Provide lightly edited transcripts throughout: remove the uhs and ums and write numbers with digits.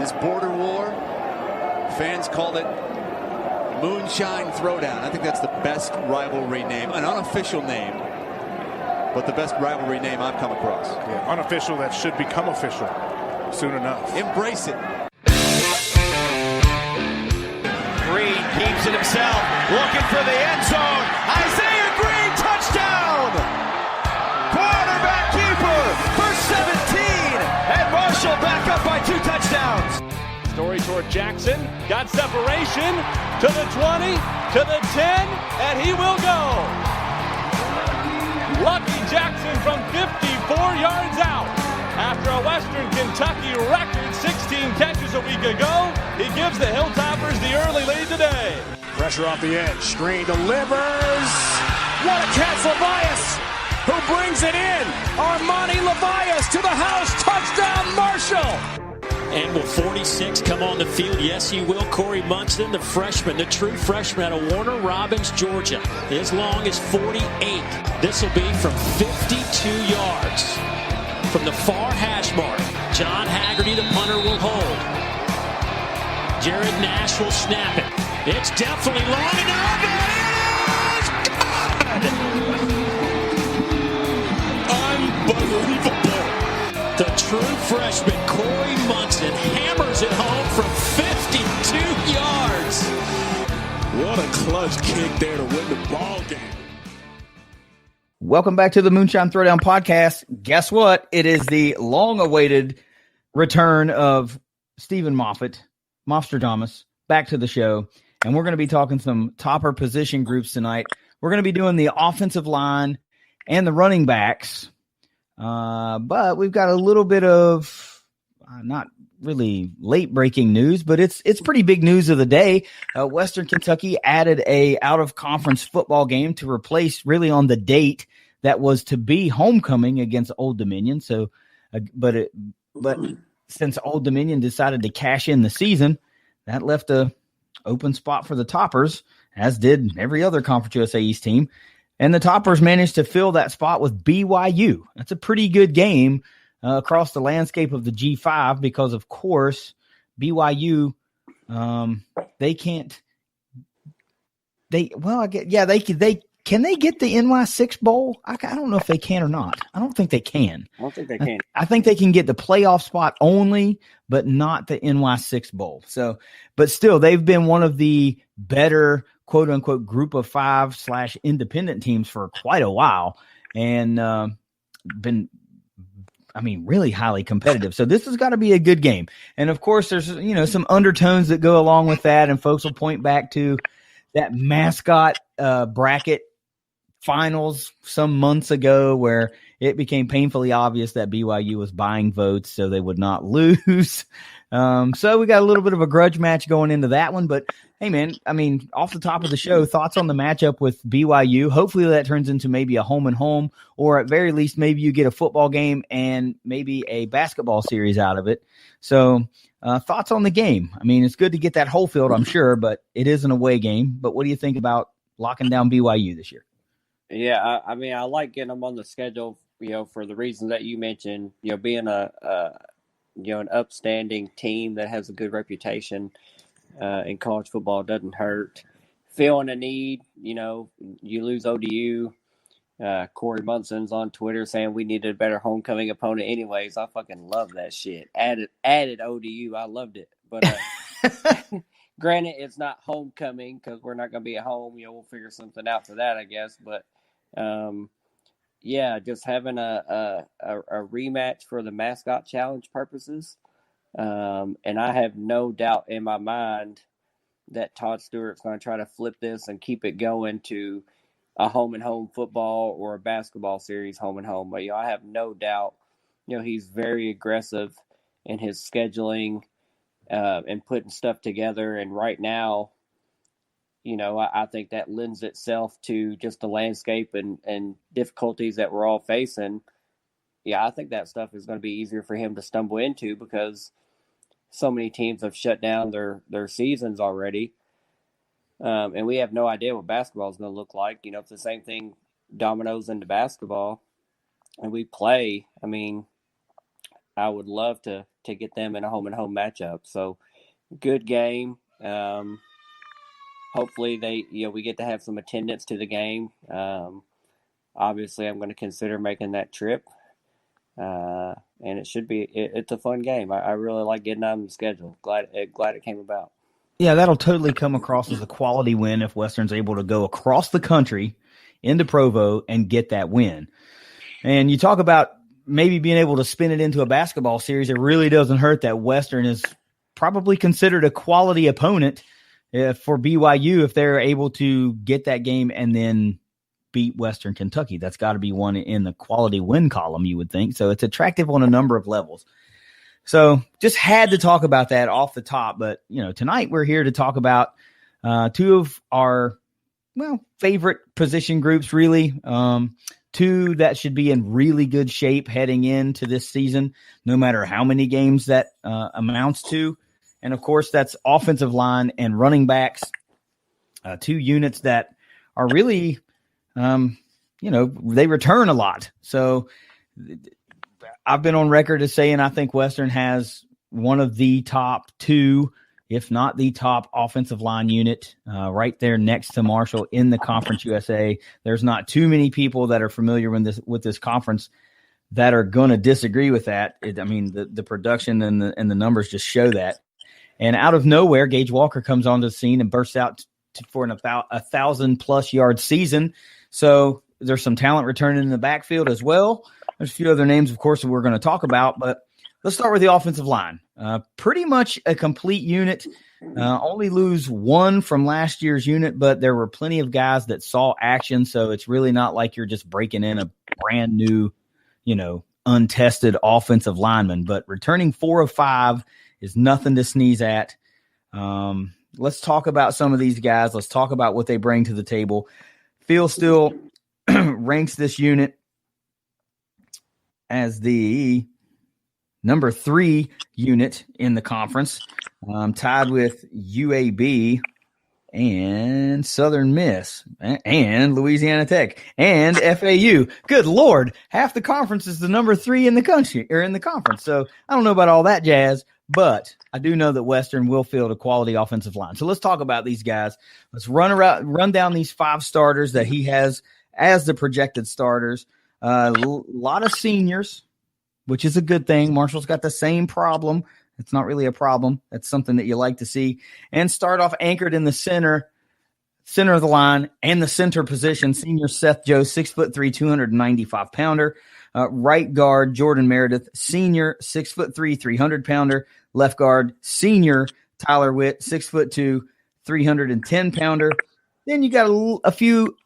This border war, fans called it Moonshine Throwdown. I think that's the best rivalry name, an unofficial name, but the best rivalry name I've come across. Yeah, unofficial that should become official soon enough. Embrace it. Green keeps it himself, looking for the end zone. Isaiah Green, touchdown! Quarterback keeper for 17, and Marshall back up by 2 touchdowns. Story toward Jackson, got separation to the 20, to the 10, and he will go. Lucky Jackson from 54 yards out. After a Western Kentucky record 16 catches a week ago, he gives the Hilltoppers the early lead today. Pressure off the edge. Screen delivers. What a catch for Levias, who brings it in. Armani Levias to the house. Touchdown, Marshall. And will 46 come on the field? Yes, he will. Corey Munson, the freshman, the true freshman out of Warner Robins, Georgia. As long as 48. This will be from 52 yards. From the far hash mark, John Haggerty, the punter, will hold. Jared Nash will snap it. It's definitely long enough. It is good! Unbelievable. The true freshman, Corey Munson, hammers it home from 52 yards. What a clutch kick there to win the ball game. Welcome back to the Moonshine Throwdown podcast. Guess what? It is the long-awaited return of Stephen Mofstradamus, back to the show. And we're going to be talking some topper position groups tonight. We're going to be doing the offensive line and the running backs. But we've got a little bit of not really late-breaking news, but it's pretty big news of the day. Western Kentucky added a out-of-conference football game to replace really on the date that was to be homecoming against Old Dominion. So, but since Old Dominion decided to cash in the season, that left a open spot for the Toppers, as did every other Conference USA East team. And the Toppers managed to fill that spot with BYU. That's a pretty good game across the landscape of the G5 because, of course, BYU, they can't. Can they get the NY6 Bowl? I don't know if they can or not. I don't think they can. I don't think they can. I think they can get the playoff spot only, but not the NY6 Bowl. So, but still, they've been one of the better quote unquote group of 5 / independent teams for quite a while, and been, really highly competitive. So this has got to be a good game. And of course, there's, some undertones that go along with that. And folks will point back to that mascot bracket finals some months ago where it became painfully obvious that BYU was buying votes so they would not lose. So we got a little bit of a grudge match going into that one, but hey man, off the top of the show, thoughts on the matchup with BYU. Hopefully that turns into maybe a home and home, or at very least, maybe you get a football game and maybe a basketball series out of it. So thoughts on the game? It's good to get that whole field, I'm sure, but it is an away game. But what do you think about locking down BYU this year? Yeah, I like getting them on the schedule, for the reasons that you mentioned, being an upstanding team that has a good reputation in college football doesn't hurt. Feeling a need, you lose ODU. Corey Munson's on Twitter saying we needed a better homecoming opponent anyways. I fucking love that shit. Added ODU. I loved it. But granted, it's not homecoming because we're not going to be at home. We'll figure something out for that, I guess. But just having a rematch for the mascot challenge purposes. And I have no doubt in my mind that Todd Stewart's going to try to flip this and keep it going to a home and home football or a basketball series home and home. But I have no doubt, he's very aggressive in his scheduling and putting stuff together. And right now, I think that lends itself to just the landscape and difficulties that we're all facing. Yeah, I think that stuff is going to be easier for him to stumble into because so many teams have shut down their seasons already. And we have no idea what basketball is going to look like. If the same thing dominoes into basketball and we play, I would love to get them in a home and home matchup. So good game. Hopefully we get to have some attendance to the game. Obviously, I'm going to consider making that trip. And it should be. It's a fun game. I really like getting on the schedule. Glad it came about. Yeah, that'll totally come across as a quality win if Western's able to go across the country into Provo and get that win. And you talk about maybe being able to spin it into a basketball series. It really doesn't hurt that Western is probably considered a quality opponent for BYU if they're able to get that game and then beat Western Kentucky. That's got to be one in the quality win column, you would think. So it's attractive on a number of levels. So just had to talk about that off the top. But, tonight we're here to talk about two of our, favorite position groups, really. Two that should be in really good shape heading into this season, no matter how many games that amounts to. And, of course, that's offensive line and running backs, two units that are really, they return a lot. So I've been on record as saying I think Western has one of the top two, if not the top offensive line unit right there next to Marshall in the Conference USA. There's not too many people that are familiar with this conference that are going to disagree with that. The production and the numbers just show that. And out of nowhere, Gage Walker comes onto the scene and bursts out for about 1,000+ yard season. So there's some talent returning in the backfield as well. There's a few other names, of course, that we're going to talk about, but let's start with the offensive line. Pretty much a complete unit. Only lose one from last year's unit, but there were plenty of guys that saw action, so it's really not like you're just breaking in a brand new, untested offensive lineman. But returning 4 of 5 is nothing to sneeze at. Let's talk about some of these guys. Let's talk about what they bring to the table. Phil still ranks this unit as the number 3 unit in the conference, tied with UAB and Southern Miss and Louisiana Tech and FAU. Good Lord, half the conference is the number 3 in the country or in the conference. So I don't know about all that jazz, but I do know that Western will field a quality offensive line. So let's talk about these guys. Let's run down these 5 starters that he has as the projected starters. A lot of seniors, which is a good thing. Marshall's got the same problem. It's not really a problem. That's something that you like to see. And start off anchored in the center of the line and the center position. Senior Seth Joe, 6'3", 295-pounder. Right guard Jordan Meredith, senior, 6'3", 300-pounder. Left guard senior Tyler Witt, 6'2", 310-pounder. Then you got a few,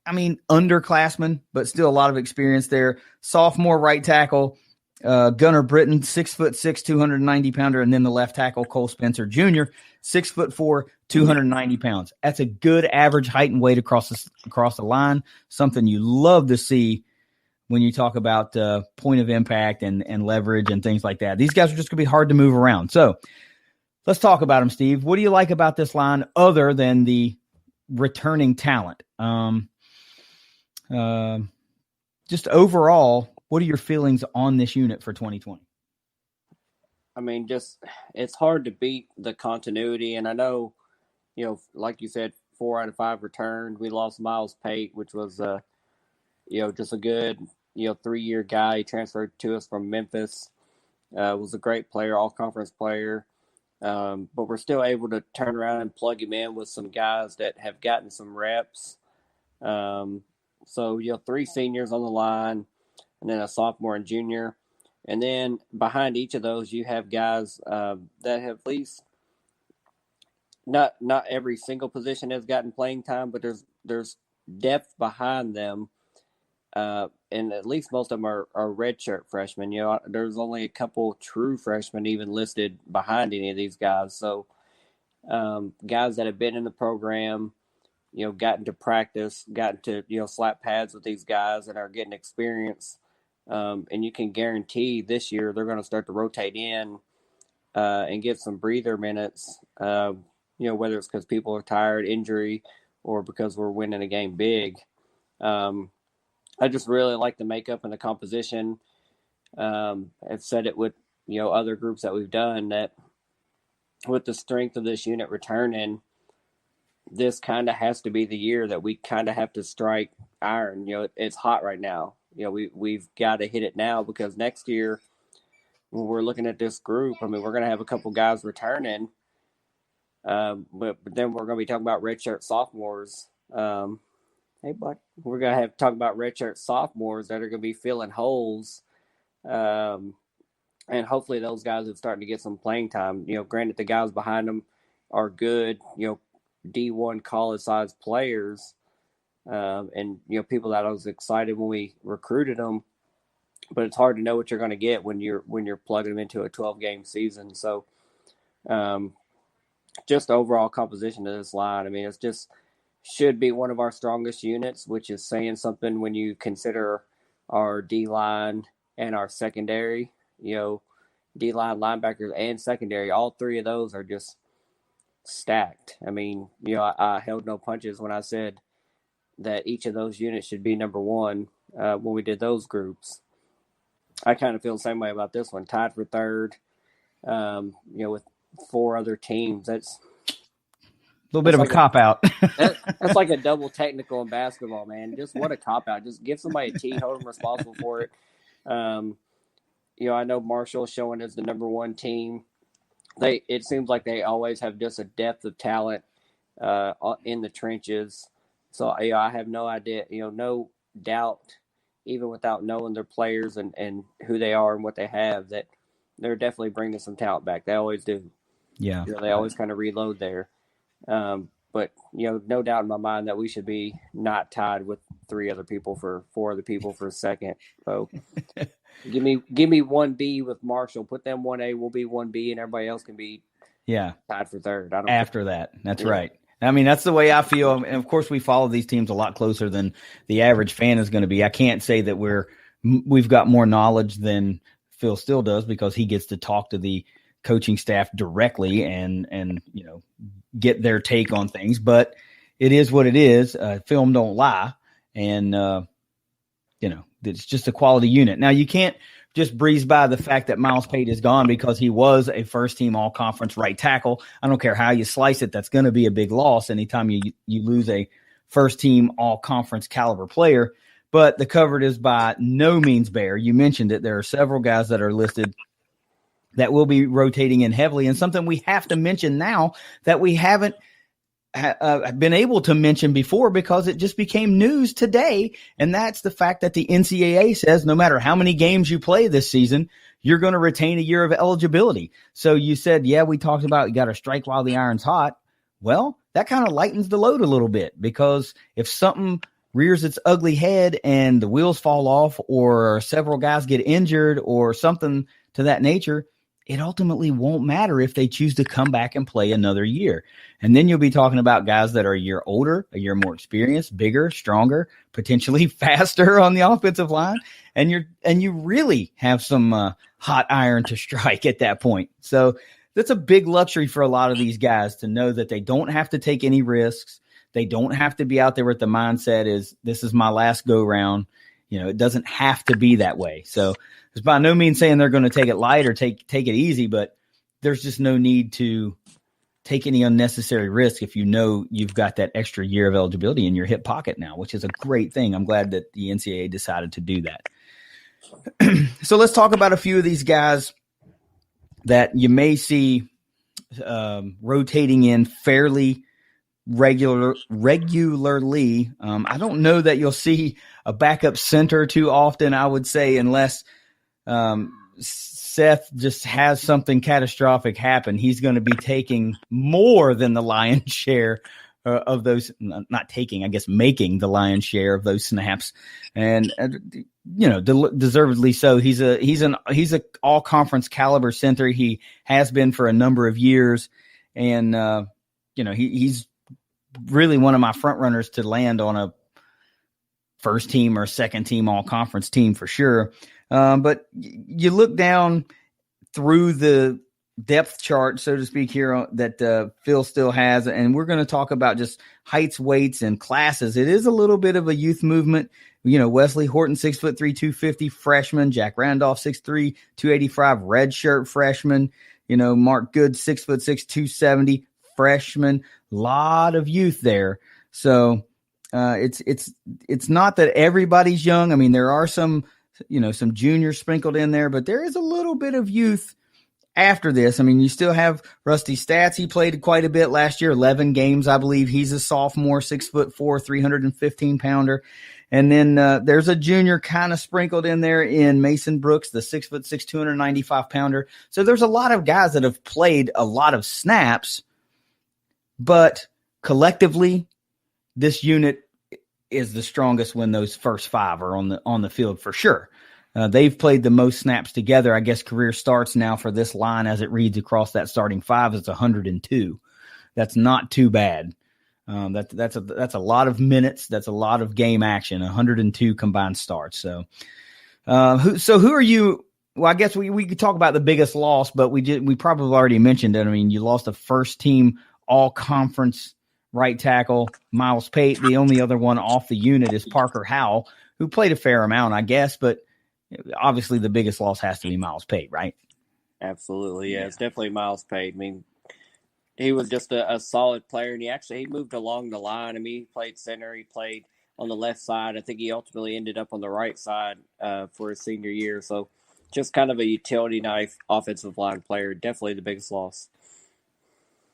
underclassmen, but still a lot of experience there. Sophomore right tackle Gunnar Britton, 6'6", 290-pounder, and then the left tackle Cole Spencer Jr., 6'4", 290 pounds. That's a good average height and weight across the line. Something you love to see when you talk about point of impact and leverage and things like that. These guys are just going to be hard to move around. So let's talk about them, Steve. What do you like about this line other than the returning talent? Just overall, what are your feelings on this unit for 2020? It's hard to beat the continuity. And I know, like you said, 4 out of 5 returned. We lost Miles Pate, which was, just a good, 3-year guy. He transferred to us from Memphis. Was a great player, all-conference player. But we're still able to turn around and plug him in with some guys that have gotten some reps. So, 3 seniors on the line, and then a sophomore and junior. And then behind each of those, you have guys that have at least not every single position has gotten playing time, but there's depth behind them. And at least most of them are redshirt freshmen. There's only a couple true freshmen even listed behind any of these guys. So guys that have been in the program, gotten to practice, gotten to, slap pads with these guys and are getting experience. And you can guarantee this year they're going to start to rotate in and get some breather minutes, whether it's because people are tired, injury, or because we're winning a game big. I just really like the makeup and the composition. have said it with, other groups that we've done, that with the strength of this unit returning, this kind of has to be the year that we kind of have to strike iron. It's hot right now. We've got to hit it now, because next year when we're looking at this group, I mean, we're going to have a couple guys returning, but then we're going to be talking about redshirt sophomores. Hey, Buck, we're going to have to talk about redshirt sophomores that are going to be filling holes. And hopefully those guys are starting to get some playing time. Granted, the guys behind them are good, D1 college-sized players, and people that I was excited when we recruited them. But it's hard to know what you're going to get when you're plugging them into a 12-game season. So, just overall composition of this line, I mean, it's just should be one of our strongest units, which is saying something when you consider our D-line and our secondary. D-line, linebackers, and secondary, all three of those are just stacked. I mean, I held no punches when I said that each of those units should be number one when we did those groups. I kind of feel the same way about this one. Tied for third, with four other teams. That's a little bit of a cop-out. That's like a double technical in basketball, man. Just what a cop-out. Just give somebody a T, hold them responsible for it. I know Marshall showing as the number one team. It seems like they always have just a depth of talent in the trenches. So I have no idea, no doubt, even without knowing their players and who they are and what they have, that they're definitely bringing some talent back. They always do. Yeah. They always kind of reload there. But no doubt in my mind that we should be not tied with four other people for second. So give me 1B with Marshall. Put them 1A. We'll be 1B, and everybody else can be tied for third. After that, that's right. I mean, that's the way I feel. And of course, we follow these teams a lot closer than the average fan is going to be. I can't say that we've got more knowledge than Phil still does, because he gets to talk to the coaching staff directly and get their take on things. But it is what it is. Film don't lie, and it's just a quality unit. Now, you can't just breeze by the fact that Miles Pate is gone, because he was a first-team all-conference right tackle. I don't care how you slice it. That's going to be a big loss anytime you lose a first-team all-conference caliber player. But the cupboard is by no means bare. You mentioned it. There are several guys that are listed that will be rotating in heavily, and something we have to mention now that we haven't been able to mention before, because it just became news today, and that's the fact that the NCAA says no matter how many games you play this season, you're going to retain a year of eligibility. So you said, we talked about you got to strike while the iron's hot. Well, that kind of lightens the load a little bit, because if something rears its ugly head and the wheels fall off, or several guys get injured or something to that nature, it ultimately won't matter if they choose to come back and play another year. And then you'll be talking about guys that are a year older, a year more experienced, bigger, stronger, potentially faster on the offensive line. And you really have some hot iron to strike at that point. So that's a big luxury for a lot of these guys, to know that they don't have to take any risks. They don't have to be out there with the mindset is this is my last go round. It doesn't have to be that way. So it's by no means saying they're going to take it light or take it easy, but there's just no need to take any unnecessary risk if you know you've got that extra year of eligibility in your hip pocket now, which is a great thing. I'm glad that the NCAA decided to do that. So let's talk about a few of these guys that you may see rotating in fairly regularly. I don't know that you'll see a backup center too often, I would say, unless Seth just has something catastrophic happen. He's going to be taking more than the lion's share of those, not taking, I guess, making the lion's share of those snaps. And, deservedly so. He's a all conference caliber center. He has been for a number of years. And, he's really one of my front runners to land on a first team or second team all conference team for sure. But you look down through the depth chart, so to speak, here that Phil still has, and we're going to talk about just heights, weights, and classes. It is a little bit of a youth movement. Wesley Horton, 6'3", 250, freshman. Jack Randolph, 6'3", 285, redshirt freshman. Mark Good, 6'6", 270, freshman. Lot of youth there. So it's not that everybody's young. I mean, there are some juniors sprinkled in there, but there is a little bit of youth after this. I mean, you still have Rusty Stats. He played quite a bit last year, 11 games, I believe. He's a sophomore, 6'4", 315-pounder. And then there's a junior kind of sprinkled in there in Mason Brooks, the 6'6", 295-pounder. So there's a lot of guys that have played a lot of snaps, but collectively, this unit is the strongest when those first five are on the field for sure. They've played the most snaps together. I guess career starts now for this line as it reads across that starting five is 102. That's not too bad. That's a lot of minutes. That's a lot of game action. 102 combined starts. So who are you? Well, I guess we could talk about the biggest loss, but we probably already mentioned it. I mean, you lost a first team all conference right tackle, Miles Pate. The only other one off the unit is Parker Howell, who played a fair amount, I guess, but obviously the biggest loss has to be Miles Pate, right? Absolutely. Yeah. It's definitely Miles Pate. I mean, he was just a solid player, and he moved along the line. I mean, he played center. He played on the left side. I think he ultimately ended up on the right side for his senior year. So just kind of a utility knife offensive line player. Definitely the biggest loss.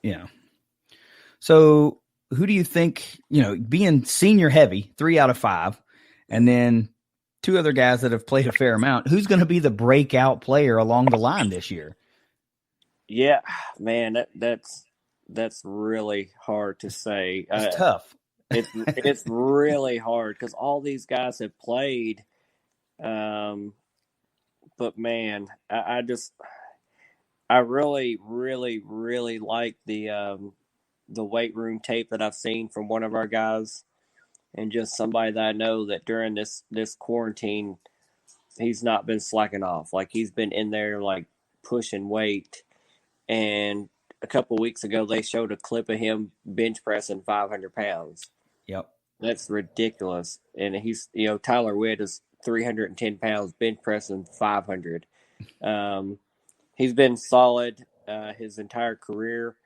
Yeah. So who do you think, being senior heavy, 3 out of 5, and then 2 other guys that have played a fair amount, who's going to be the breakout player along the line this year? Yeah, man, that's really hard to say. It's tough. It's really hard because all these guys have played. But man, I really, really, really like the weight room tape that I've seen from one of our guys, and just somebody that I know that during this quarantine, he's not been slacking off. Like, he's been in there like pushing weight. And a couple weeks ago, they showed a clip of him bench pressing 500 pounds. Yep. That's ridiculous. And he's, Tyler Witt is 310 pounds, bench pressing 500. He's been solid his entire career.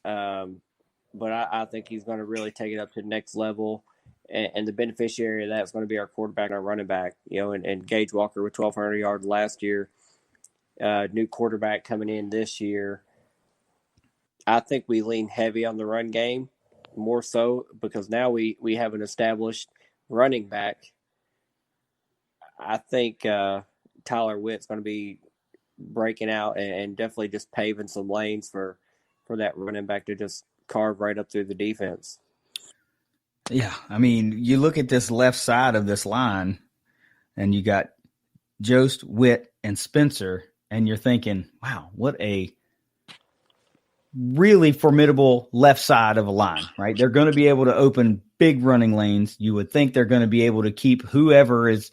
But I think he's going to really take it up to the next level. And the beneficiary of that is going to be our quarterback and our running back, and Gage Walker with 1,200 yards last year. New quarterback coming in this year. I think we lean heavy on the run game, more so because now we have an established running back. I think Tyler Witt's going to be breaking out and definitely just paving some lanes for that running back to just carve right up through the defense. Yeah, I mean, you look at this left side of this line, and you got Jost, Witt, and Spencer, and you're thinking, wow, what a really formidable left side of a line, right? They're going to be able to open big running lanes. You would think they're going to be able to keep whoever is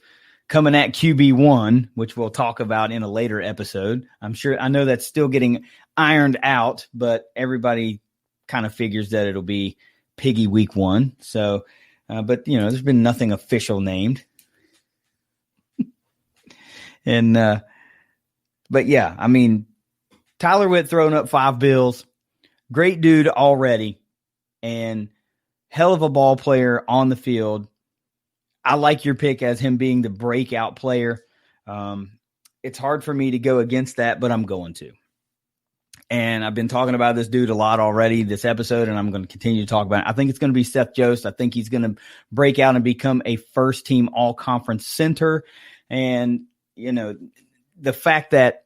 coming at QB1, which we'll talk about in a later episode. I know that's still getting ironed out, but everybody kind of figures that it'll be Piggy week 1. So, but there's been nothing official named. And, but yeah, I mean, Tyler Witt throwing up 5 bills, great dude already, and hell of a ball player on the field. I like your pick as him being the breakout player. It's hard for me to go against that, but I'm going to. And I've been talking about this dude a lot already this episode, and I'm going to continue to talk about it. I think it's going to be Seth Jost. I think he's going to break out and become a first-team all-conference center. And, the fact that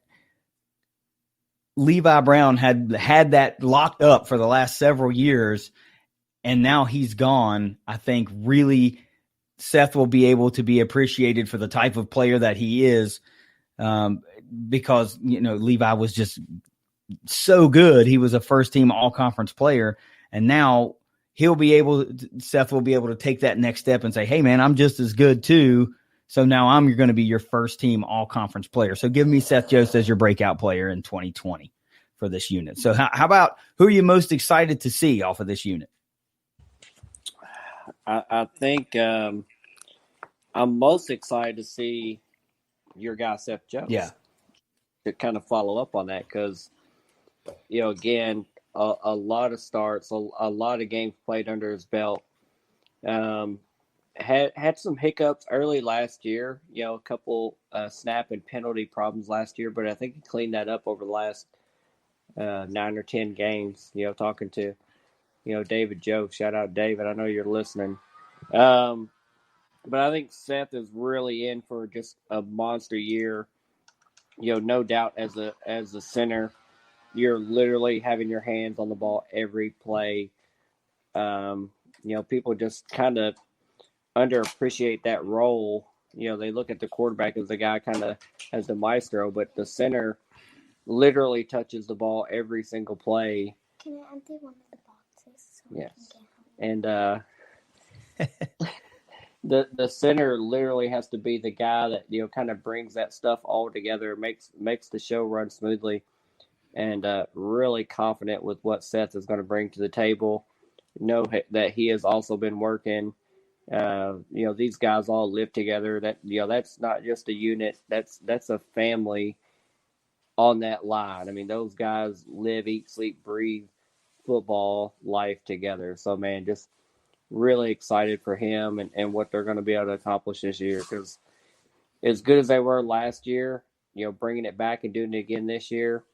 Levi Brown had that locked up for the last several years, and now he's gone, I think really Seth will be able to be appreciated for the type of player that he is, because, Levi was just so good. He was a first-team all-conference player, and now Seth will be able to take that next step and say, hey, man, I'm just as good too. So now I'm going to be your first-team all-conference player. So give me Seth Jost as your breakout player in 2020. for this unit. So how about who are you most excited to see off of this unit? I think I'm most excited to see your guy, Seth Jones. Yeah. To kind of follow up on that because, again, a lot of starts, a lot of games played under his belt. Had some hiccups early last year, a couple snap and penalty problems last year, but I think he cleaned that up over the last 9 or 10 games, talking to, David Joe. Shout out, David. I know you're listening. But I think Seth is really in for just a monster year. No doubt as a center, you're literally having your hands on the ball every play. People just kind of underappreciate that role. They look at the quarterback as the guy kind of as the maestro, but the center literally touches the ball every single play. Can I empty one of the boxes? Yes. And the center literally has to be the guy that, kind of brings that stuff all together, makes the show run smoothly, and really confident with what Seth is going to bring to the table. Know that he has also been working. These guys all live together. That that's not just a unit. That's a family on that line. I mean, those guys live, eat, sleep, breathe football life together. So, man, just really excited for him and what they're going to be able to accomplish this year. Because as good as they were last year, bringing it back and doing it again this year,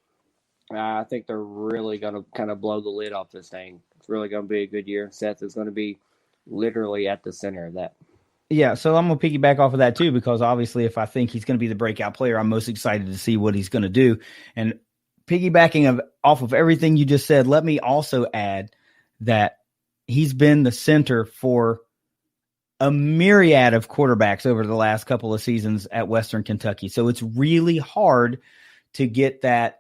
I think they're really going to kind of blow the lid off this thing. It's really going to be a good year. Seth is going to be literally at the center of that. Yeah, so I'm going to piggyback off of that too, because obviously if I think he's going to be the breakout player, I'm most excited to see what he's going to do. And piggybacking off of everything you just said, let me also add that he's been the center for a myriad of quarterbacks over the last couple of seasons at Western Kentucky. So it's really hard to get that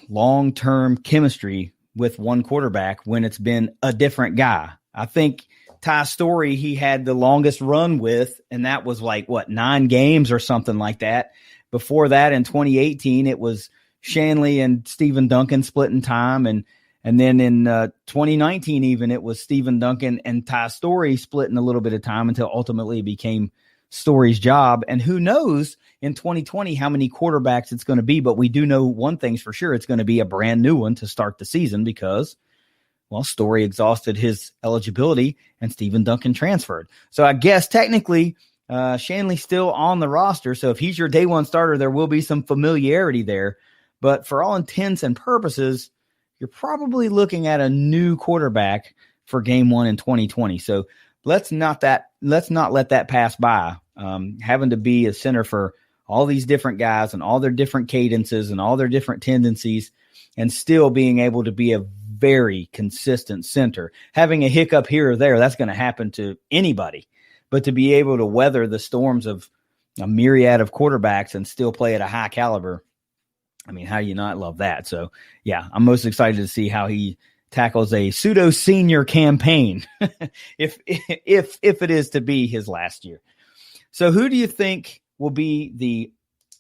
long-term chemistry with one quarterback when it's been a different guy. I think Ty Story, he had the longest run with, and that was 9 games or something like that. Before that, in 2018, it was Shanley and Stephen Duncan splitting time. And then in 2019, even, it was Stephen Duncan and Ty Story splitting a little bit of time until ultimately it became Story's job. And who knows in 2020 how many quarterbacks it's going to be. But we do know one thing's for sure. It's going to be a brand new one to start the season because, Story exhausted his eligibility and Stephen Duncan transferred. So I guess technically Shanley's still on the roster. So if he's your day one starter, there will be some familiarity there. But for all intents and purposes, you're probably looking at a new quarterback for game one in 2020. So let's not let that pass by. Having to be a center for all these different guys and all their different cadences and all their different tendencies and still being able to be a very consistent center. Having a hiccup here or there, that's going to happen to anybody. But to be able to weather the storms of a myriad of quarterbacks and still play at a high caliber, I mean, how do you not love that? So, yeah, I'm most excited to see how he tackles a pseudo senior campaign if it is to be his last year. So who do you think will be the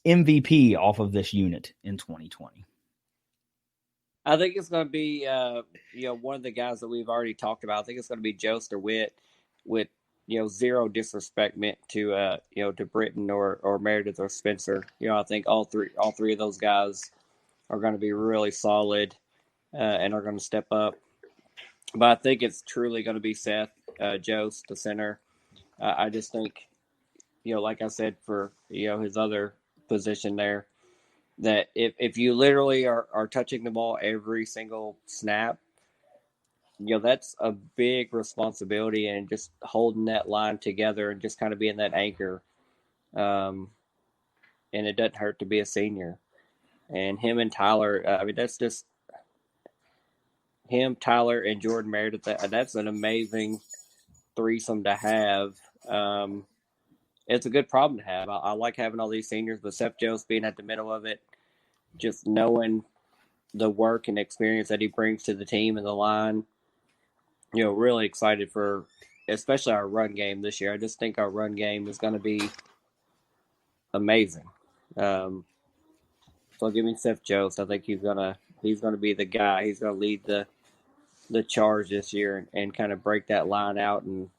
MVP off of this unit in 2020? I think it's going to be, one of the guys that we've already talked about. I think it's going to be Joester Witt with, zero disrespect meant to, to Britton or Meredith or Spencer. I think all three of those guys are going to be really solid and are going to step up. But I think it's truly going to be Seth Jost, the center. I just think, like I said, for, his other position there, that if you literally are touching the ball every single snap, that's a big responsibility, and just holding that line together and just kind of being that anchor. And it doesn't hurt to be a senior. And him and Tyler, that's just him, Tyler, and Jordan Meredith. That's an amazing threesome to have. It's a good problem to have. I like having all these seniors, but Seth Jones being at the middle of it, just knowing the work and experience that he brings to the team and the line, really excited for especially our run game this year. I just think our run game is going to be amazing. So give me Seth Jones. I think he's gonna be the guy. He's gonna lead the charge this year and kind of break that line out, and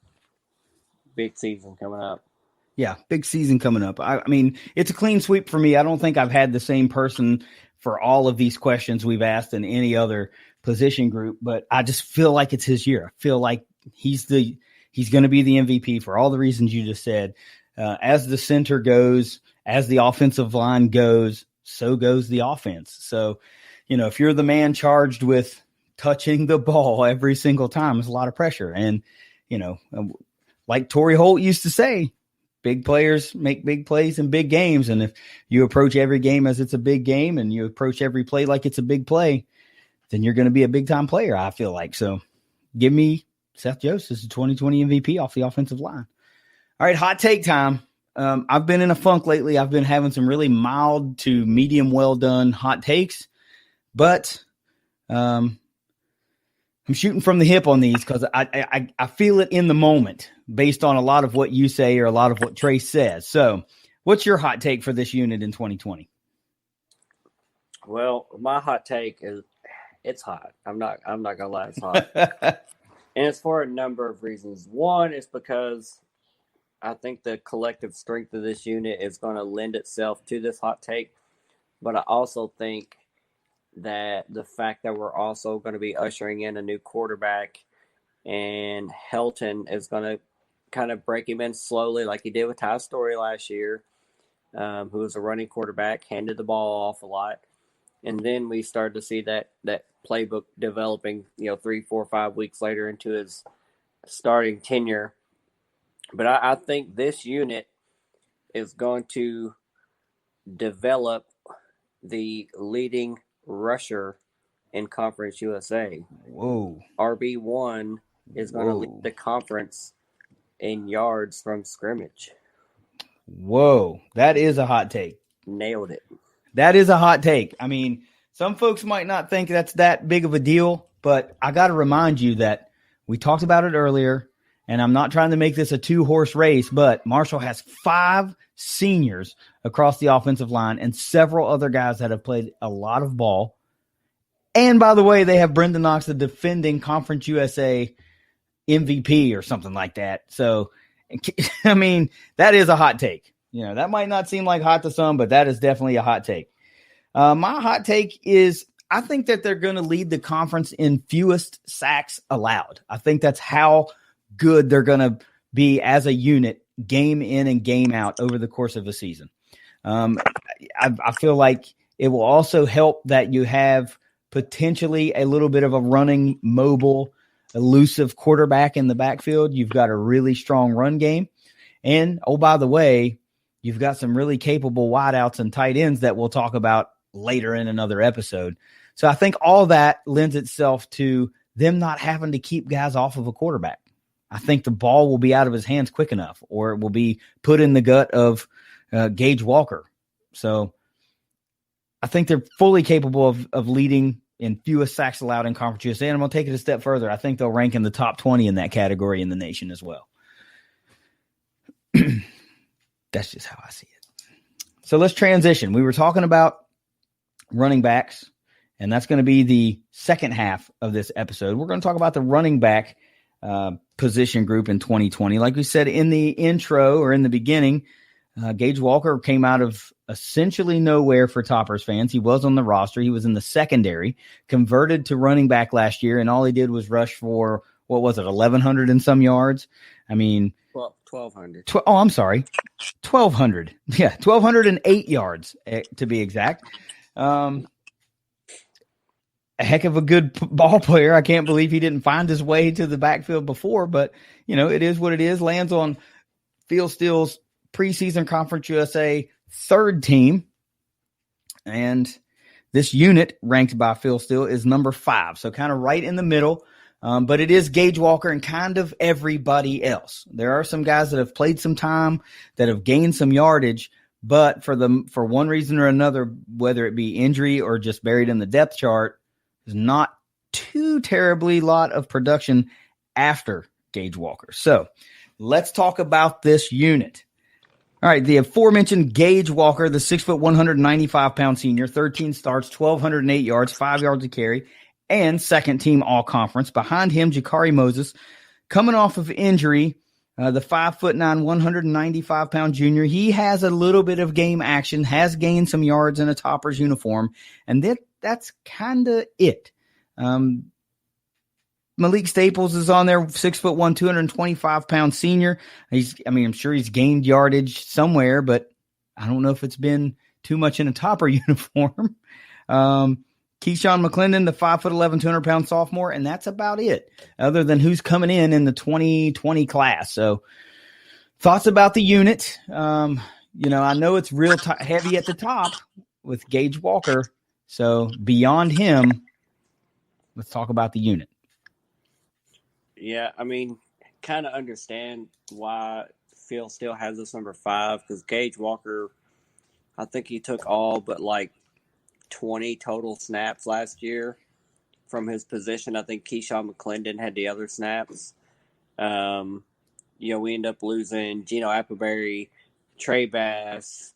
big season coming up. Yeah, big season coming up. I mean, it's a clean sweep for me. I don't think I've had the same person for all of these questions we've asked in any other position group, but I just feel like it's his year. I feel like he's going to be the MVP for all the reasons you just said. As the center goes, as the offensive line goes, so goes the offense. So, if you're the man charged with touching the ball every single time, it's a lot of pressure. And, like Torrey Holt used to say, big players make big plays in big games. And if you approach every game as it's a big game and you approach every play like it's a big play, then you're going to be a big time player, I feel like. So give me Seth Jones as the 2020 MVP off the offensive line. All right, hot take time. I've been in a funk lately. I've been having some really mild to medium well done hot takes, but I'm shooting from the hip on these because I feel it in the moment based on a lot of what you say or a lot of what Trace says. So what's your hot take for this unit in 2020? Well, my hot take is it's hot. I'm not gonna lie, it's hot. And it's for a number of reasons. One is because I think the collective strength of this unit is going to lend itself to this hot take. But I also think that the fact that we're also going to be ushering in a new quarterback, and Helton is going to kind of break him in slowly like he did with Ty Story last year, who was a running quarterback, handed the ball off a lot. And then we started to see that playbook developing, 3, 4, 5 weeks later into his starting tenure. But I think this unit is going to develop the leading rusher in Conference USA. Whoa. RB1 is going to lead the conference in yards from scrimmage. Whoa. That is a hot take. Nailed it. That is a hot take. I mean, some folks might not think that's that big of a deal, but I got to remind you that we talked about it earlier, and I'm not trying to make this a 2-horse race, but Marshall has 5 seniors across the offensive line and several other guys that have played a lot of ball. And by the way, they have Brendan Knox, the defending Conference USA MVP or something like that. So, I mean, that is a hot take. That might not seem like hot to some, but that is definitely a hot take. My hot take is I think that they're going to lead the conference in fewest sacks allowed. I think that's how good they're going to be as a unit, game in and game out over the course of a season. I feel like it will also help that you have potentially a little bit of a running, mobile, elusive quarterback in the backfield. You've got a really strong run game. And, oh, by the way, you've got some really capable wideouts and tight ends that we'll talk about later in another episode. So I think all that lends itself to them not having to keep guys off of a quarterback. I think the ball will be out of his hands quick enough, or it will be put in the gut of Gage Walker. So I think they're fully capable of leading in fewest sacks allowed in Conference USA. And I'm going to take it a step further. I think they'll rank in the top 20 in that category in the nation as well. That's just how I see it. So let's transition. We were talking about running backs, and that's going to be the second half of this episode. We're going to talk about the running back position group in 2020. Like we said in the intro or in the beginning, Gage Walker came out of essentially nowhere for Toppers fans. He was on the roster. He was in the secondary, converted to running back last year, and all he did was rush for, 1,100 and some yards? I mean, 1,200. I'm sorry. 1,200. Yeah, 1,208 yards to be exact. A heck of a good ball player. I can't believe he didn't find his way to the backfield before, but, it is what it is. Lands on Phil Steele's preseason Conference USA third team. And this unit ranked by Phil Steele is number 5. So kind of right in the middle. But it is Gage Walker and kind of everybody else. There are some guys that have played some time, that have gained some yardage, but for one reason or another, whether it be injury or just buried in the depth chart, there's not too terribly lot of production after Gage Walker. So let's talk about this unit. All right, the aforementioned Gage Walker, the 6 foot, 195-pound senior, 13 starts, 1,208 yards, 5 yards a carry, and second team all-conference. Behind him, Jakari Moses, coming off of injury, the 5 foot 9, 195-pound junior. He has a little bit of game action, has gained some yards in a Toppers uniform, and that's kind of it. Malik Staples is on there, 6 foot 1, 225-pound senior. I'm sure he's gained yardage somewhere, but I don't know if it's been too much in a Topper uniform. Keyshawn McClendon, the 5 foot 11, 200-pound sophomore, and that's about it, other than who's coming in the 2020 class. So, thoughts about the unit? I know it's real heavy at the top with Gage Walker. So, beyond him, let's talk about the unit. Yeah, kind of understand why Phil still has this number 5, because Gage Walker, I think he took all but 20 total snaps last year from his position. I think Keyshawn McClendon had the other snaps. We end up losing Gino Appleberry, Trey Bass,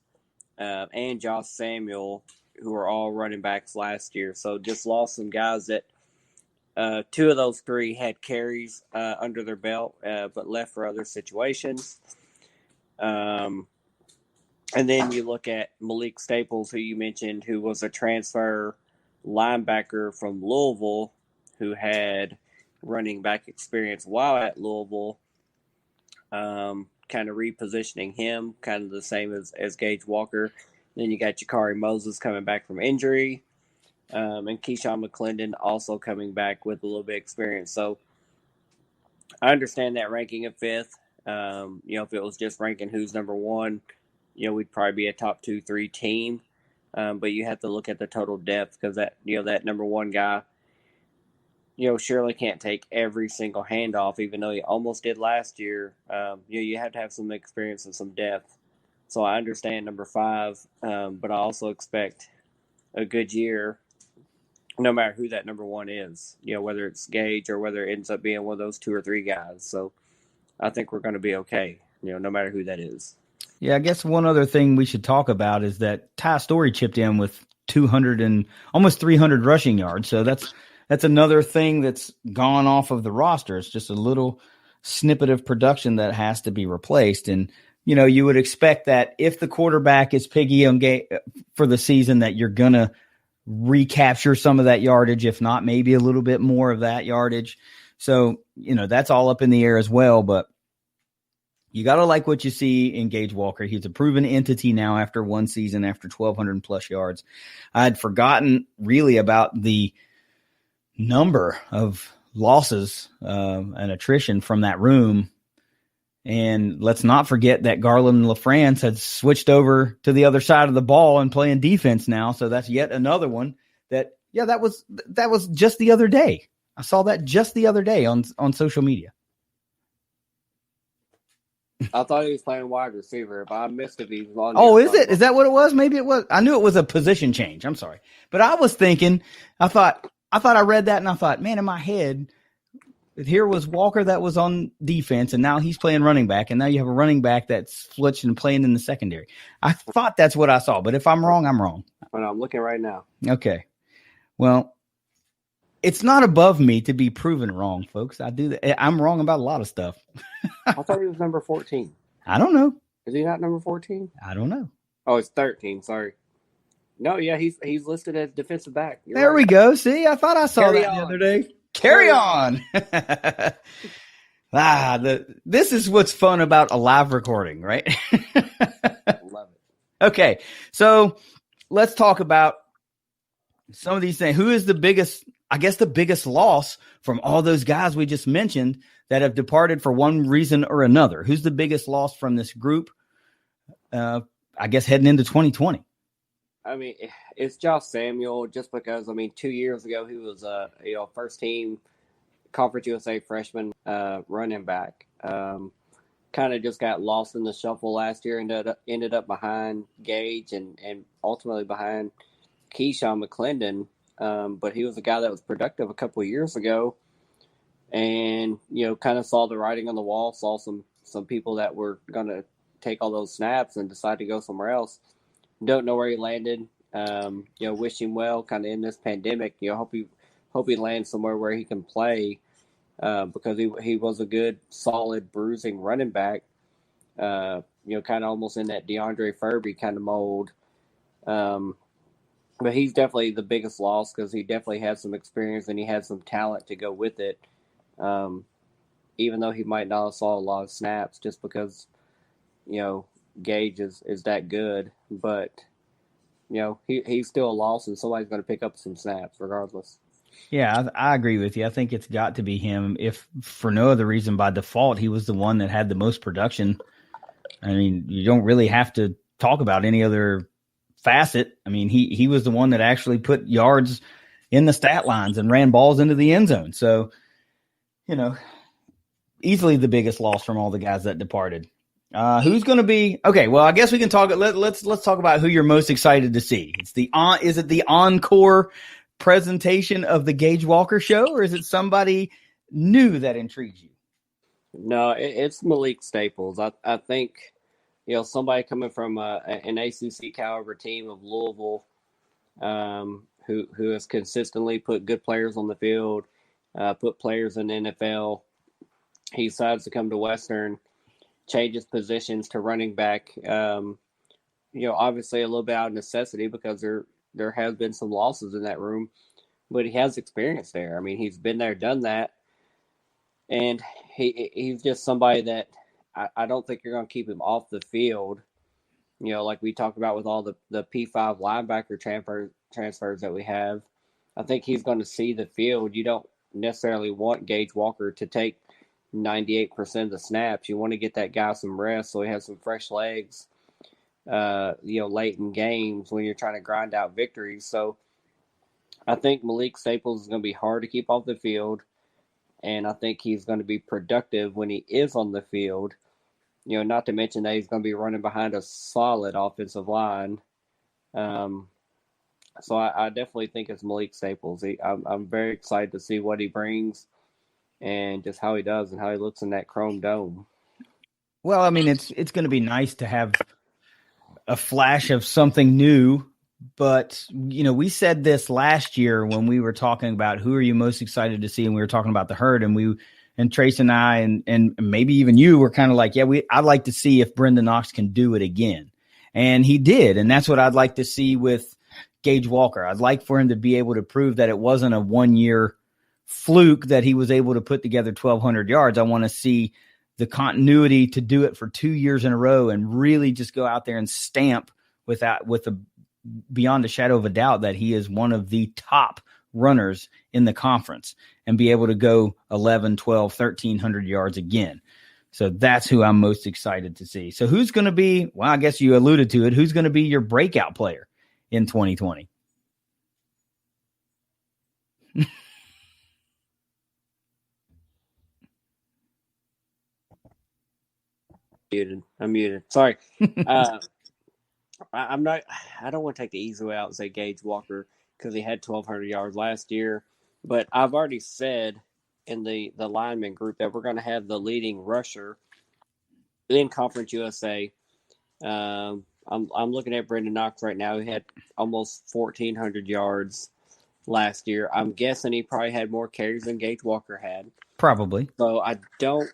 and Josh Samuel, who are all running backs last year. So just lost some guys that 2 of those 3 had carries under their belt, but left for other situations. And then you look at Malik Staples, who you mentioned, who was a transfer linebacker from Louisville, who had running back experience while at Louisville, kind of repositioning him, kind of the same as Gage Walker. Then you got Jakari Moses coming back from injury. And Keyshawn McClendon also coming back with a little bit of experience. So I understand that ranking of 5th. If it was just ranking who's number 1, we'd probably be a top 2-3 team. But you have to look at the total depth, because that number 1 guy, surely can't take every single handoff, even though he almost did last year. You have to have some experience and some depth. So I understand number 5, but I also expect a good year, no matter who that number 1 is, whether it's Gage or whether it ends up being one of those 2 or 3 guys. So I think we're going to be okay, no matter who that is. Yeah, I guess one other thing we should talk about is that Ty Story chipped in with 200 and almost 300 rushing yards. So that's another thing that's gone off of the roster. It's just a little snippet of production that has to be replaced. And, you would expect that if the quarterback is piggy on for the season, that you're going to recapture some of that yardage, if not maybe a little bit more of that yardage. So, that's all up in the air as well, but you got to like what you see in Gage Walker. He's a proven entity now after one season, after 1,200 plus yards. I had forgotten really about the number of losses and attrition from that room. And let's not forget that Garland LaFrance had switched over to the other side of the ball and playing defense now. So that's yet another one that was just the other day. I saw that just the other day on social media. I thought he was playing wide receiver. If I missed it, he was on. Oh, is it? Is that what it was? Maybe it was. I knew it was a position change. I'm sorry. But I was thinking, I thought I read that and I thought, man, in my head, here was Walker that was on defense, and now he's playing running back, and now you have a running back that's switched and playing in the secondary. I thought that's what I saw, but if I'm wrong, I'm wrong. I'm looking right now. Okay. Well, it's not above me to be proven wrong, folks. I do that. I'm wrong about a lot of stuff. I thought he was number 14. I don't know. Is he not number 14? I don't know. Oh, it's 13. Sorry. No, yeah, he's listed as defensive back. You're there right. we go. See, I thought I saw that the other day. Carry on. This is what's fun about a live recording, right? Love it. Okay, so let's talk about some of these things. Who is the biggest loss from all those guys we just mentioned that have departed for one reason or another? Who's the biggest loss from this group, I guess, heading into 2020? It's Josh Samuel, just because, 2 years ago he was a first team Conference USA freshman running back. Kind of just got lost in the shuffle last year and ended up behind Gage and ultimately behind Keyshawn McClendon. But he was a guy that was productive a couple of years ago, and kind of saw the writing on the wall, saw some people that were going to take all those snaps and decide to go somewhere else. Don't know where he landed. Wish him well kind of in this pandemic. Hope he lands somewhere where he can play because he was a good, solid, bruising running back. Kind of almost in that DeAndre Furby kind of mold. But he's definitely the biggest loss because he definitely has some experience and he has some talent to go with it. Even though he might not have saw a lot of snaps just because, Gage is that good. But, he's still a loss and somebody's going to pick up some snaps regardless. Yeah, I agree with you. I think it's got to be him. If for no other reason, by default, he was the one that had the most production. I mean, you don't really have to talk about any other facet. I mean, he was the one that actually put yards in the stat lines and ran balls into the end zone. So, easily the biggest loss from all the guys that departed. Who's going to be okay? Well, I guess we can talk. Let's talk about who you're most excited to see. Is it the encore presentation of the Gage Walker show, or is it somebody new that intrigues you? No, it's Malik Staples. I think somebody coming from an ACC caliber team of Louisville, who has consistently put good players on the field, put players in the NFL. He decides to come to Western, changes positions to running back. Obviously a little bit out of necessity because there has been some losses in that room, but he has experience there. I mean, he's been there, done that, and he's just somebody that I don't think you're going to keep him off the field. Like we talked about with all the P5 linebacker transfers that we have. I think he's going to see the field. You don't necessarily want Gage Walker to take 98% of the snaps. You want to get that guy some rest so he has some fresh legs, late in games when you're trying to grind out victories. So I think Malik Staples is going to be hard to keep off the field, and I think he's going to be productive when he is on the field. Not to mention that he's going to be running behind a solid offensive line. So I definitely think it's Malik Staples. I'm very excited to see what he brings and just how he does and how he looks in that chrome dome. Well, I mean, it's going to be nice to have a flash of something new. But, we said this last year when we were talking about who are you most excited to see, and we were talking about the herd, and Trace and I and maybe even you were kind of like, yeah, I'd like to see if Brendan Knox can do it again. And he did. And that's what I'd like to see with Gage Walker. I'd like for him to be able to prove that it wasn't a 1-year fluke that he was able to put together 1,200 yards. I want to see the continuity to do it for 2 years in a row and really just go out there and stamp beyond a shadow of a doubt that he is one of the top runners in the conference and be able to go 11, 12, 1,300 yards again. So that's who I'm most excited to see. So who's going to be, well, I guess you alluded to it, who's going to be your breakout player in 2020? I'm muted. Sorry. I don't want to take the easy way out and say Gage Walker because he had 1,200 yards last year. But I've already said in the lineman group that we're going to have the leading rusher in Conference USA. I'm looking at Brendan Knox right now. He had almost 1,400 yards last year. I'm guessing he probably had more carries than Gage Walker had. Probably. So I don't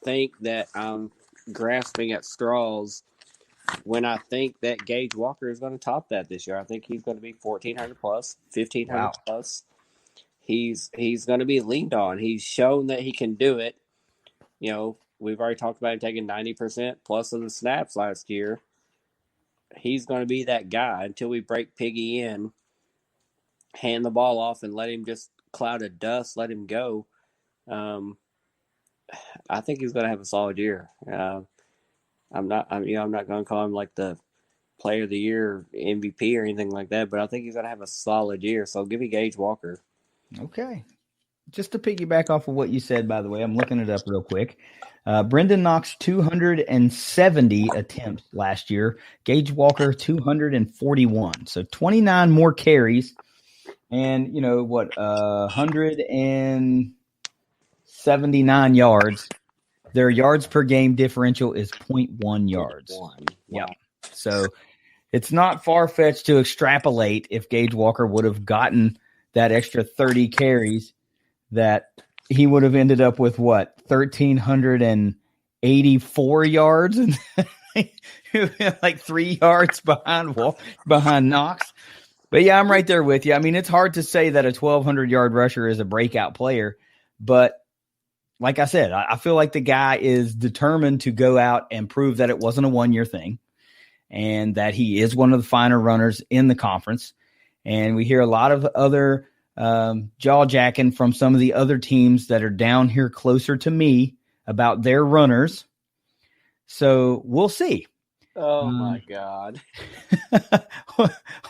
think that I'm grasping at straws when I think that Gage Walker is going to top that this year. I think he's going to be 1,400 plus, 1,500 plus. He's going to be leaned on. He's shown that he can do it. We've already talked about him taking 90% plus of the snaps last year. He's going to be that guy until we break Piggy in, hand the ball off, and let him just cloud of dust, let him go. I think he's going to have a solid year. I'm not going to call him like the player of the year, MVP, or anything like that, but I think he's going to have a solid year. So give me Gage Walker. Okay. Just to piggyback off of what you said, by the way, I'm looking it up real quick. Brendan Knox, 270 attempts last year. Gage Walker, 241. So 29 more carries. And, 179 yards Their yards per game differential is 0.1 yards. Wow. Yeah. So it's not far-fetched to extrapolate if Gage Walker would have gotten that extra 30 carries that he would have ended up with, 1,384 yards and like 3 yards behind Knox. But yeah, I'm right there with you. I mean, it's hard to say that a 1,200-yard rusher is a breakout player, but like I said, I feel like the guy is determined to go out and prove that it wasn't a one-year thing and that he is one of the finer runners in the conference. And we hear a lot of other jaw-jacking from some of the other teams that are down here closer to me about their runners. So we'll see. Oh, my God.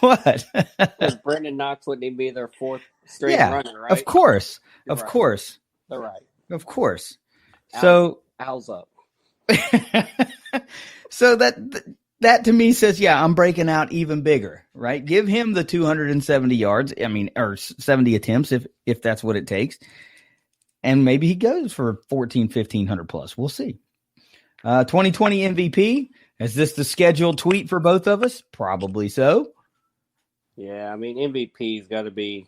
What? Because Brendan Knox wouldn't even be their fourth straight runner, right? Of course. You're of right. course. They're right. Of course. So Owls up. So that to me says, yeah, I'm breaking out even bigger, right? Give him the 270 yards. I mean, or 70 attempts if that's what it takes. And maybe he goes for 1,500 plus. We'll see. 2020 MVP. Is this the scheduled tweet for both of us? Probably so. Yeah, I mean, MVP's got to be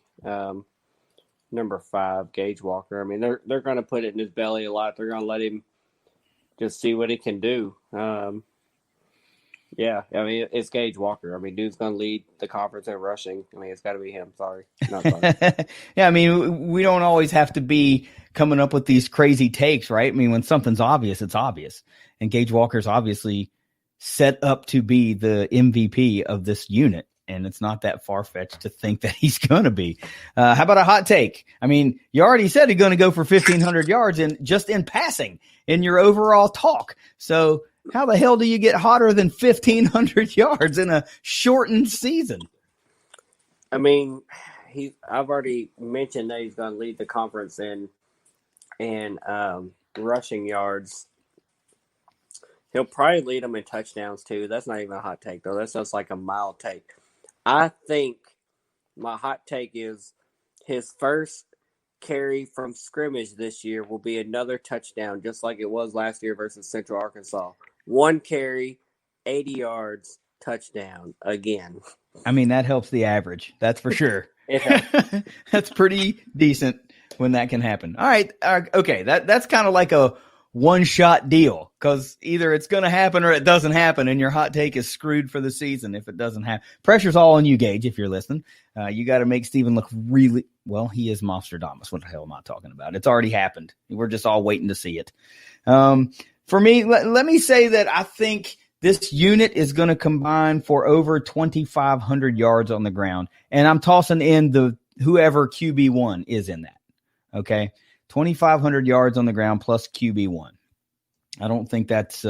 number 5, Gage Walker. I mean, they're going to put it in his belly a lot. They're going to let him just see what he can do. Yeah, I mean, it's Gage Walker. I mean, dude's going to lead the conference in rushing. I mean, it's got to be him. Sorry. Not sorry. Yeah, I mean, we don't always have to be coming up with these crazy takes, right? I mean, when something's obvious, it's obvious. And Gage Walker's obviously set up to be the MVP of this unit. And it's not that far-fetched to think that he's going to be. How about a hot take? I mean, you already said he's going to go for 1,500 yards just in passing in your overall talk. So how the hell do you get hotter than 1,500 yards in a shortened season? I mean, I've already mentioned that he's going to lead the conference in rushing yards. He'll probably lead them in touchdowns, too. That's not even a hot take, though. That's just like a mild take. I think my hot take is his first carry from scrimmage this year will be another touchdown, just like it was last year versus Central Arkansas. 1 carry, 80 yards, touchdown again. I mean, that helps the average. That's for sure. It helps. That's pretty decent when that can happen. All right. Okay. That's kind of like a one-shot deal because either it's going to happen or it doesn't happen, and your hot take is screwed for the season if it doesn't happen. Pressure's all on you, Gage, if you're listening. You got to make Steven look really – well, he is Monstradamus. What the hell am I talking about? It's already happened. We're just all waiting to see it. For me, let me say that I think this unit is going to combine for over 2,500 yards on the ground, and I'm tossing in the whoever QB1 is in that, okay? 2,500 yards on the ground plus QB1. I don't think that's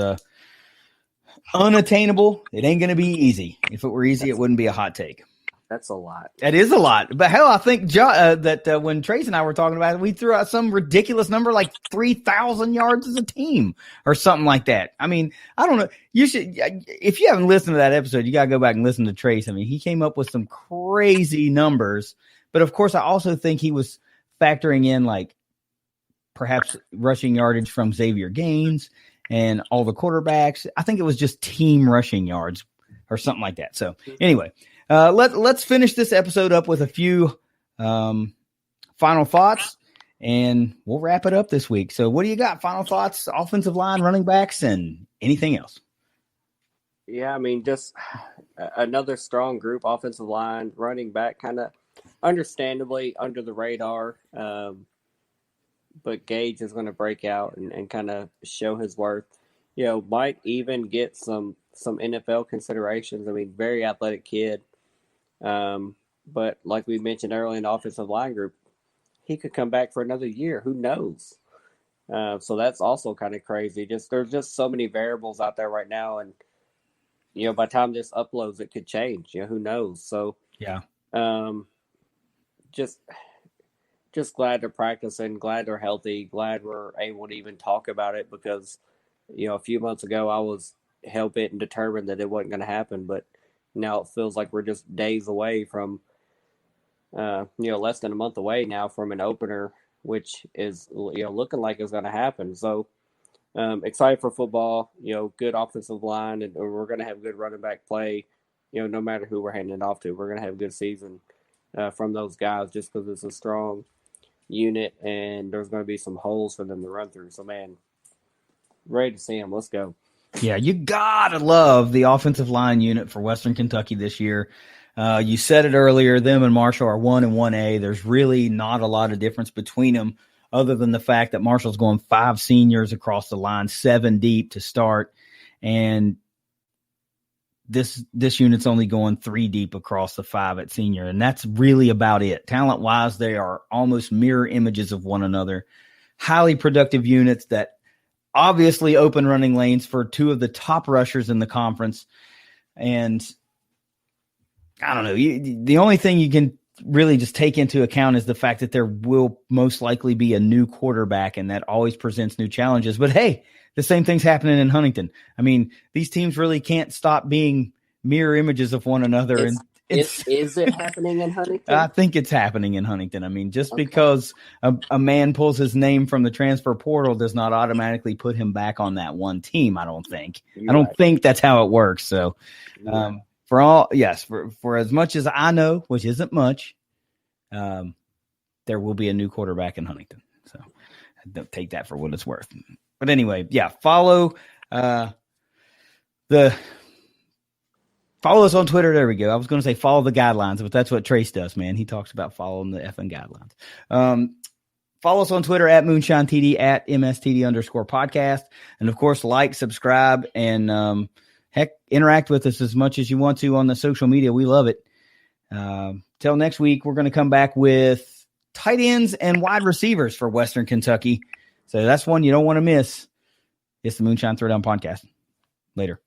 unattainable. It ain't going to be easy. If it were easy, it wouldn't be a hot take. That's a lot. That is a lot. But hell, I think that when Trace and I were talking about it, we threw out some ridiculous number like 3,000 yards as a team or something like that. I mean, I don't know. You should, if you haven't listened to that episode, you got to go back and listen to Trace. I mean, he came up with some crazy numbers. But of course, I also think he was factoring in like perhaps rushing yardage from Xavier Gaines and all the quarterbacks. I think it was just team rushing yards or something like that. So anyway, let's finish this episode up with a few final thoughts, and we'll wrap it up this week. So what do you got? Final thoughts, offensive line, running backs, and anything else? Yeah, I mean, just another strong group, offensive line, running back, kind of understandably under the radar. But Gage is going to break out and kind of show his worth. You know, might even get some NFL considerations. I mean, very athletic kid. But like we mentioned earlier in the offensive line group, he could come back for another year. Who knows? So that's also kind of crazy. There's just so many variables out there right now. And, you know, by the time this uploads, it could change. You know, who knows? So, yeah. Just glad they're practicing, glad they're healthy, glad we're able to even talk about it because, you know, a few months ago I was hell-bent and determined that it wasn't going to happen, but now it feels like we're just days away from, less than a month away now from an opener, which is, looking like it's going to happen. So excited for football. Good offensive line, and we're going to have good running back play. No matter who we're handing it off to, we're going to have a good season from those guys just because it's a strong unit, and there's going to be some holes for them to run through. So, man, ready to see them. Let's go. Yeah, you got to love the offensive line unit for Western Kentucky this year. You said it earlier, them and Marshall are 1 and 1A. There's really not a lot of difference between them other than the fact that Marshall's going 5 seniors across the line, 7 deep to start. And this unit's only going 3 deep across the 5 at senior. And that's really about it. Talent-wise, they are almost mirror images of one another. Highly productive units that obviously open running lanes for 2 of the top rushers in the conference. And I don't know. The only thing you can really just take into account is the fact that there will most likely be a new quarterback, and that always presents new challenges. But hey, the same thing's happening in Huntington. I mean, these teams really can't stop being mirror images of one another. Is it happening in Huntington? I think it's happening in Huntington. I mean, just because a man pulls his name from the transfer portal does not automatically put him back on that one team. I don't think. I don't think that's how it works. So, for as much as I know, which isn't much, there will be a new quarterback in Huntington. So, don't take that for what it's worth. But anyway, follow us on Twitter. There we go. I was going to say follow the guidelines, but that's what Trace does, man. He talks about following the effing guidelines. Follow us on Twitter at MoonshineTD, at MSTD_podcast. And, of course, like, subscribe, and, interact with us as much as you want to on the social media. We love it. Till next week, we're going to come back with tight ends and wide receivers for Western Kentucky. So that's one you don't want to miss. It's the Moonshine Throwdown podcast. Later.